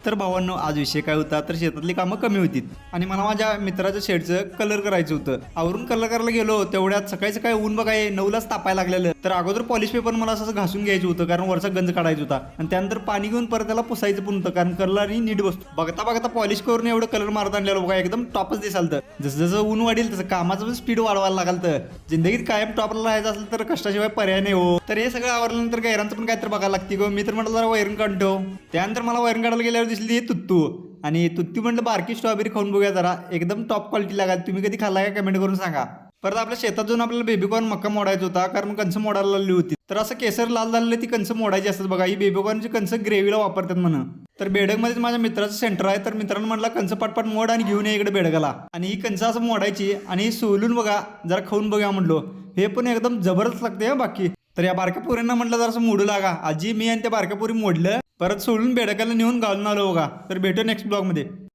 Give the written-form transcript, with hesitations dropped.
तर भावांनो, आज विषय काय होता तर शेतातली कामं कमी होती आणि मला माझ्या मित्राच्या शेडचं कलर करायचं होतं. आवरून कलर करायला गेलो तेवढ्यात सकाळी सकाळी ऊन बघाय 9लाच तापायला लागलेलं. तर अगोदर पॉलिश पेपर मला असं घासून घ्यायचं होतं कारण वरचा गंज काढायचा होता आणि त्यानंतर पाणी घेऊन परत त्याला पुसायचं पण होतं कारण कलरही नीट बसतो. बघता बघता पॉलिश करून एवढं कलर मारत आणलेलं बघा एकदम टॉपच दिसाल. जसं जसं ऊन वाढेल तसं कामाचं पण स्पीड वाढवायला लागल. तर जिंदगीत कायम टॉपला राहायचं असेल तर कष्टाशिवाय पर्याय नाही हो. तर हे सगळं आवरल्यानंतर गैरांचं पण काहीतरी बघायला लागते गो. मी तर म्हटलं जरा वैरण काढतो. त्यानंतर मला वैरण काढायला गेल्यावर दिसली तुत्तू आणि तुत्ती म्हटलं बारकी स्ट्रॉबेरी खाऊन बघूया जरा, एकदम टॉप क्वालिटी लागाल. तुम्ही कधी खाल्ला का कमेंट करून सांगा. परत आपल्या शेतात जाऊन आपल्याला बेबीकॉर्न मक्का मोडायचा होता कारण कंस मोडायला लागली होती. तर असं केसर लाल झालेली ती कंस मोडायची असतात बघा. ही बेबीकॉर्नची कंस ग्रेव्हीला वापरतात म्हणून. तर बेडगमध्येच माझ्या मित्राचं सेंटर आहे. तर मित्रांनो म्हटलं कंस पटपट मोड आणि घेऊन ये इकडे बेडगाला. आणि ही कंस असं मोडायची आणि सोलून बघा जरा खाऊन बघा म्हणलो. हे पण एकदम जबरदस्त लागते बाकी. तर या बारक्या पोरींना म्हटलं जरा असं मोडू लागा. आजी मी आणि त्या बारक्या पोरी मोडलं परत सोडून बेडकाला नेऊन घालून आलो बघा. तर भेटू नेक्स्ट ब्लॉगमध्ये.